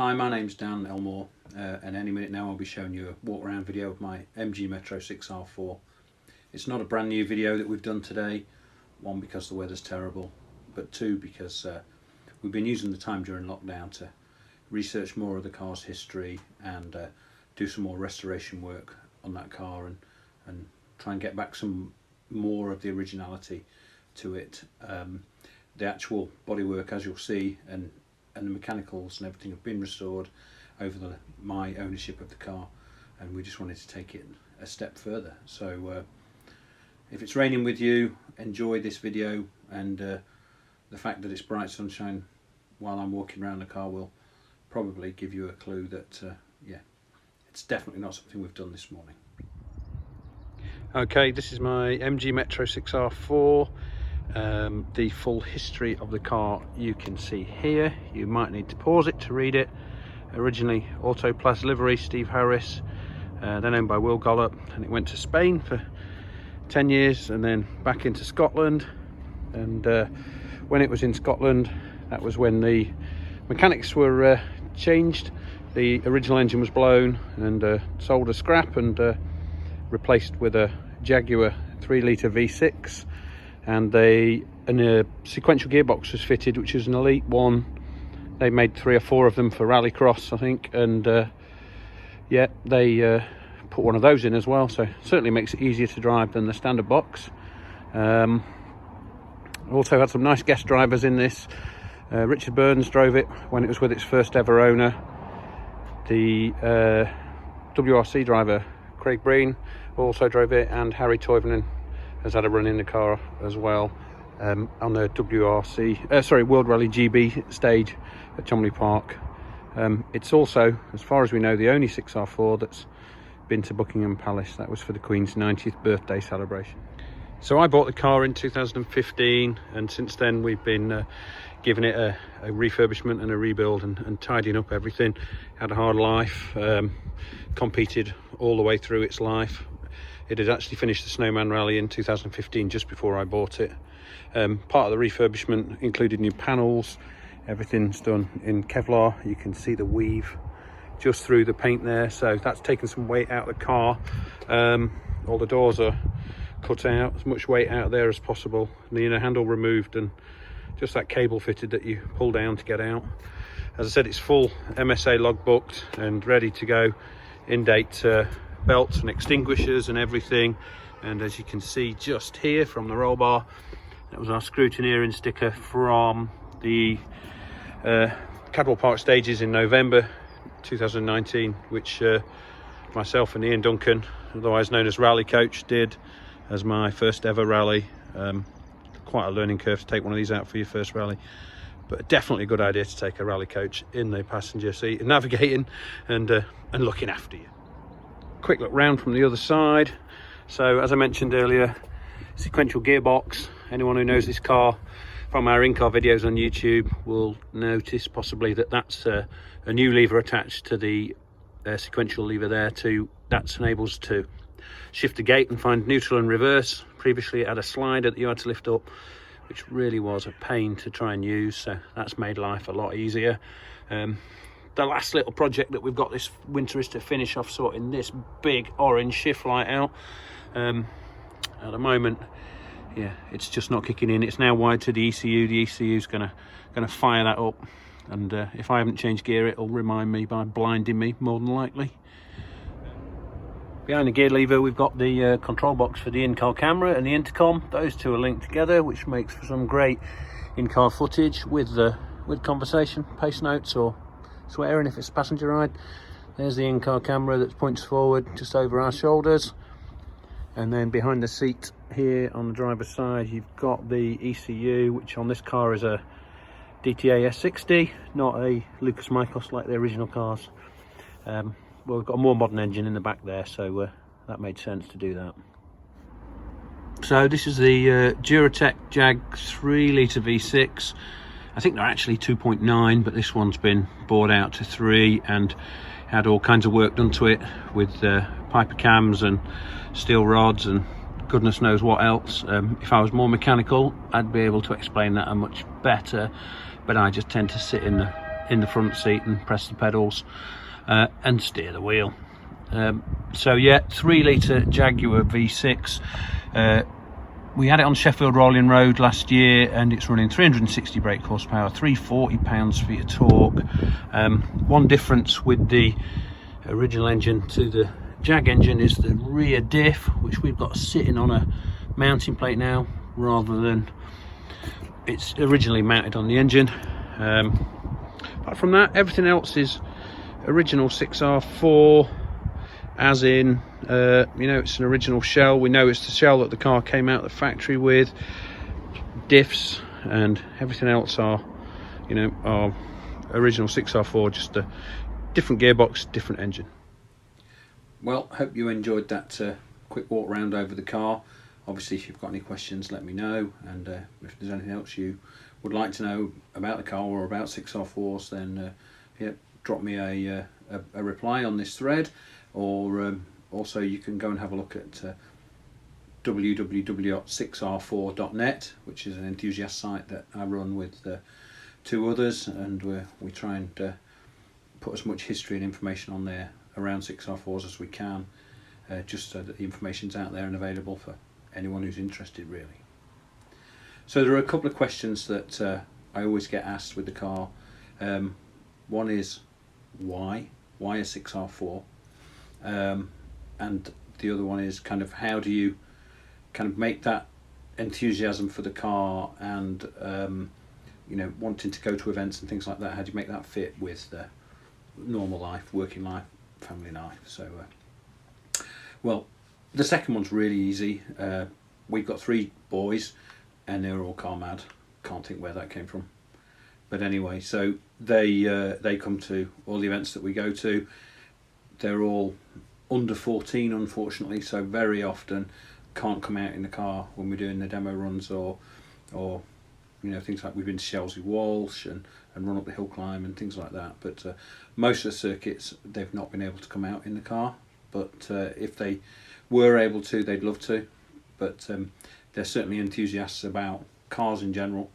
Hi, my name's Dan Elmore, and any minute now I'll be showing you a walk around video of my MG Metro 6R4. It's not a brand new video that we've done today, one because the weather's terrible, but two because we've been using the time during lockdown to research more of the car's history and do some more restoration work on that car and try and get back some more of the originality to it. The actual bodywork, as you'll see, and the mechanicals and everything have been restored over my ownership of the car, and we just wanted to take it a step further. So if it's raining with you, enjoy this video, and the fact that it's bright sunshine while I'm walking around the car will probably give you a clue that yeah, it's definitely not something we've done this morning. Okay, this is my MG Metro 6R4. The full history of the car you can see here. You might need to pause it to read it. Originally Autoplas livery, Steve Harris, then owned by Will Gollop, and it went to Spain for 10 years and then back into Scotland. And when it was in Scotland, that was when the mechanics were changed. The original engine was blown and sold as scrap and replaced with a Jaguar 3-litre V6. And a sequential gearbox was fitted, which is an elite one. They made 3 or 4 of them for rallycross, I think, and yeah, they put one of those in as well, so it certainly makes it easier to drive than the standard box. Also had some nice guest drivers in this. Richard Burns drove it when it was with its first ever owner. The WRC driver Craig Breen also drove it, and Harry Toivonen has had a run in the car as well on the World Rally GB stage at Cholmondeley Park. It's also, as far as we know, the only 6R4 that's been to Buckingham Palace. That was for the Queen's 90th birthday celebration. So I bought the car in 2015, and since then we've been giving it a refurbishment and a rebuild and tidying up everything. Had a hard life, competed all the way through its life. It had actually finished the Snowman Rally in 2015, just before I bought it. Part of the refurbishment included new panels. Everything's done in Kevlar. You can see the weave just through the paint there, so that's taken some weight out of the car. All the doors are cut out, as much weight out of there as possible. The inner handle removed, and just that cable fitted that you pull down to get out. As I said, it's full MSA log booked and ready to go, in date belts and extinguishers and everything. And as you can see just here from the roll bar, that was our scrutineering sticker from the Cadwell Park stages in November 2019, which myself and Ian Duncan, otherwise known as Rally Coach, did as my first ever rally. Quite a learning curve to take one of these out for your first rally, but definitely a good idea to take a Rally Coach in the passenger seat, navigating and looking after you. Quick look round from the other side. So as I mentioned earlier, sequential gearbox. Anyone who knows this car from our in-car videos on YouTube will notice possibly that that's a new lever attached to the sequential lever there. That enables to shift the gate and find neutral and reverse. Previously it had a slider that you had to lift up, which really was a pain to try and use, so that's made life a lot easier. The last little project that we've got this winter is to finish off sorting this big orange shift light out. At the moment, yeah, it's just not kicking in. It's now wired to the ECU. The ECU's gonna fire that up, and if I haven't changed gear, it'll remind me by blinding me, more than likely. Behind the gear lever, we've got the control box for the in-car camera and the intercom. Those two are linked together, which makes for some great in-car footage with conversation, pace notes, or swearing if it's a passenger ride. There's the in-car camera that points forward just over our shoulders, and then behind the seat here on the driver's side you've got the ECU, which on this car is a DTA S60, not a Lucas Michaels like the original cars. Well, we've got a more modern engine in the back there, so that made sense to do that. So this is the Duratec Jag 3-litre V6. I think they're actually 2.9, but this one's been bored out to 3 and had all kinds of work done to it with Piper cams and steel rods and goodness knows what else. If I was more mechanical, I'd be able to explain that much better, but I just tend to sit in in the front seat and press the pedals and steer the wheel. So yeah, 3 litre Jaguar V6. We had it on Sheffield Rolling Road last year, and it's running 360 brake horsepower, 340 pounds-feet of torque. One difference with the original engine to the Jag engine is the rear diff, which we've got sitting on a mounting plate now, rather than it's originally mounted on the engine. Apart from that, everything else is original 6R4, as in you know, it's an original shell. We know it's the shell that the car came out of the factory with. Diffs and everything else are, you know, are original 6R4, just a different gearbox, different engine. Well, hope you enjoyed that quick walk round over the car. Obviously, if you've got any questions, let me know, and if there's anything else you would like to know about the car or about 6R4s, then yeah, drop me a reply on this thread, or also you can go and have a look at www.6r4.net, which is an enthusiast site that I run with 2 others, and we try and put as much history and information on there around 6R4s as we can, just so that the information's out there and available for anyone who's interested, really. So there are a couple of questions that I always get asked with the car. One is why a 6R4, and the other one is kind of how do you kind of make that enthusiasm for the car and you know, wanting to go to events and things like that, how do you make that fit with the normal life, working life, family life? So well, the second one's really easy. We've got 3 boys and they're all car mad. Can't think where that came from, but anyway, so they come to all the events that we go to. They're all under 14, unfortunately, so very often can't come out in the car when we're doing the demo runs, or you know, things like we've been to Chelsea Walsh and run up the hill climb and things like that. But most of the circuits they've not been able to come out in the car, but if they were able to, they'd love to. But they're certainly enthusiasts about cars in general,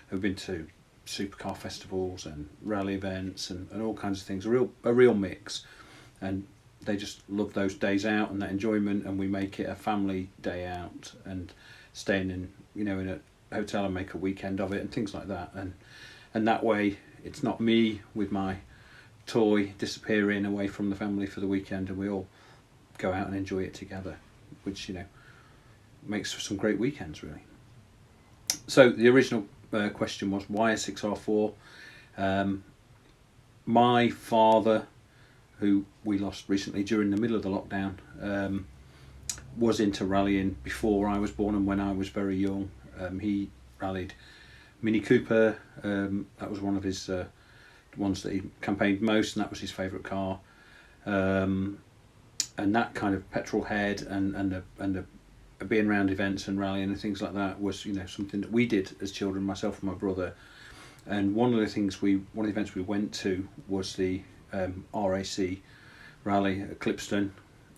who've been to supercar festivals and rally events and all kinds of things, a real mix, and they just love those days out and that enjoyment, and we make it a family day out and staying in, you know, in a hotel and make a weekend of it and things like that, and that way it's not me with my toy disappearing away from the family for the weekend, and we all go out and enjoy it together, which, you know, makes for some great weekends, really. So the original question was why a 6R4. My father, who we lost recently during the middle of the lockdown, was into rallying before I was born and when I was very young. He rallied Mini Cooper. That was one of his ones that he campaigned most, and that was his favourite car. And that kind of petrol head and being around events and rallying and things like that was, you know, something that we did as children, myself and my brother. And one of the events we went to was the RAC rally at Clipston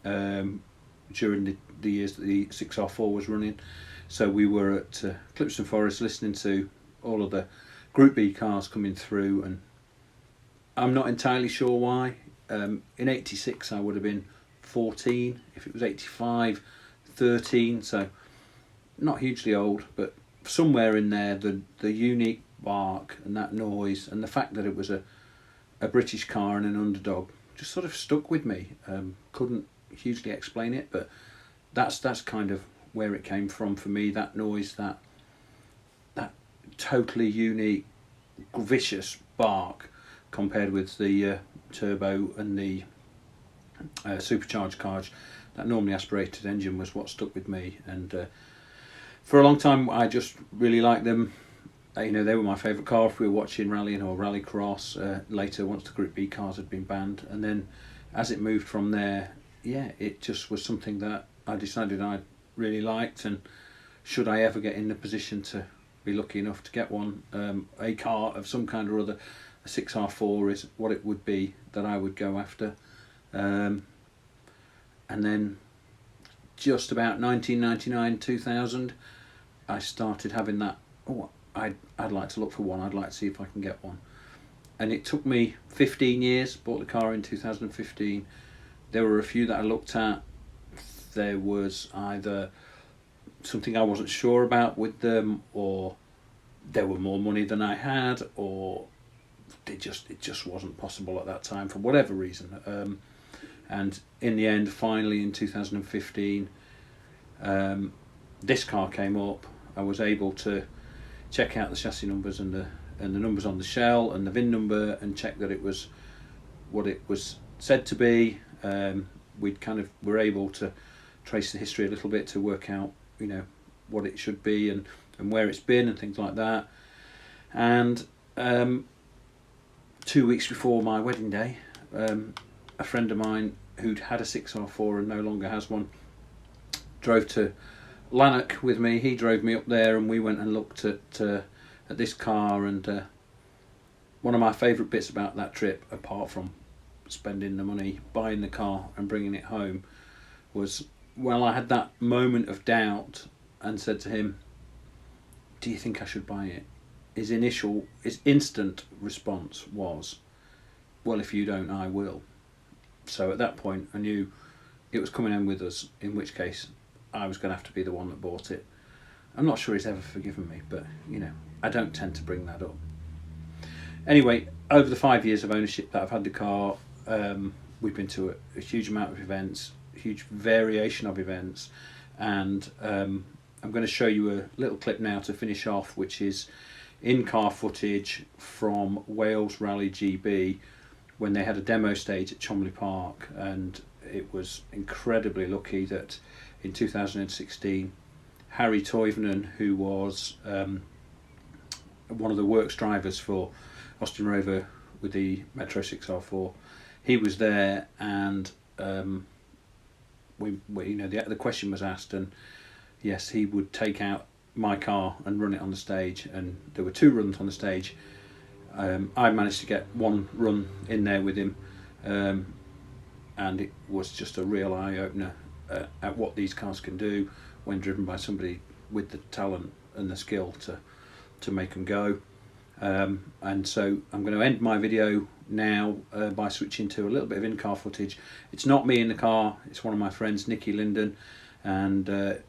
during the years that the 6R4 was running. So we were at Clipston Forest listening to all of the Group B cars coming through, and I'm not entirely sure why. In 86 I would have been 14, if it was 85, 13, so not hugely old, but somewhere in there the unique bark and that noise and the fact that it was a British car and an underdog just sort of stuck with me. Couldn't hugely explain it, but that's kind of where it came from for me, that noise, that totally unique vicious bark compared with the turbo and the supercharged cars. That normally aspirated engine was what stuck with me, and for a long time I just really liked them. You know, they were my favourite car if we were watching rallying or rallycross. Later, once the Group B cars had been banned, and then as it moved from there, yeah, it just was something that I decided I really liked, and should I ever get in the position to be lucky enough to get one, a car of some kind or other, a 6R4 is what it would be that I would go after. And then just about 1999, 2000, I started having that, oh, I'd like to look for one, I'd like to see if I can get one. and it took me 15 years. Bought the car in 2015. There were a few that I looked at. There was either something I wasn't sure about with them, or there were more money than I had, or it just wasn't possible at that time for whatever reason. And in the end, finally in 2015, this car came up. I was able to check out the chassis numbers and the numbers on the shell and the VIN number, and check that it was what it was said to be. We kind of were able to trace the history a little bit to work out, you know, what it should be and where it's been and things like that. And 2 weeks before my wedding day, a friend of mine who'd had a 6R4 and no longer has one drove to Lanark with me. He drove me up there, and we went and looked at this car. And one of my favourite bits about that trip, apart from spending the money buying the car and bringing it home, was, well, I had that moment of doubt and said to him, "Do you think I should buy it?" His instant response was, "Well, if you don't, I will." So at that point I knew it was coming in with us, in which case I was going to have to be the one that bought it. I'm not sure he's ever forgiven me, but you know, I don't tend to bring that up. Anyway, over the 5 years of ownership that I've had the car, we've been to a huge amount of events, a huge variation of events, and I'm going to show you a little clip now to finish off, which is in-car footage from Wales Rally GB when they had a demo stage at Cholmondeley Park. And it was incredibly lucky that in 2016 Harry Toivonen, who was one of the works drivers for Austin Rover with the Metro 6R4, he was there. And we you know, the question was asked, and yes, he would take out my car and run it on the stage. And there were 2 runs on the stage. I managed to get 1 run in there with him, and it was just a real eye-opener at what these cars can do when driven by somebody with the talent and the skill to make them go. And so I'm going to end my video now by switching to a little bit of in-car footage. It's not me in the car, it's one of my friends, Nicky Linden, and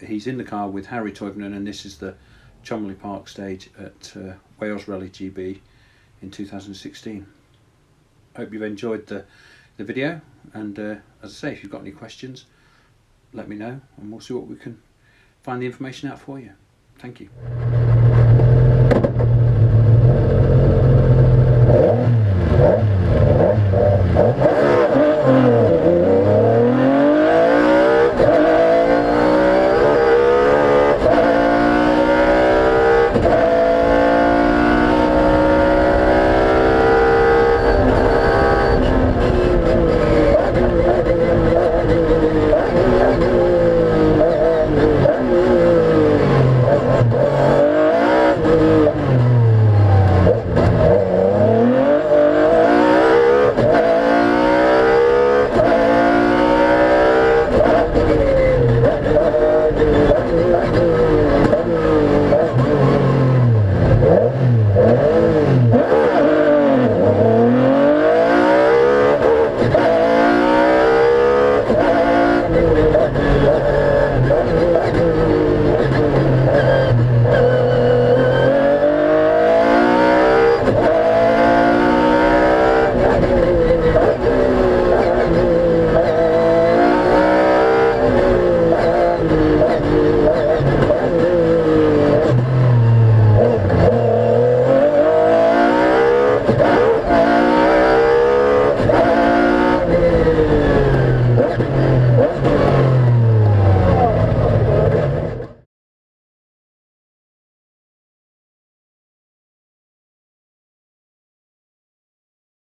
he's in the car with Harry Toivonen, and this is the Cholmondeley Park stage at Wales Rally GB in 2016. Hope you've enjoyed the video, and as I say, if you've got any questions, let me know and we'll see what we can find the information out for you. Thank you.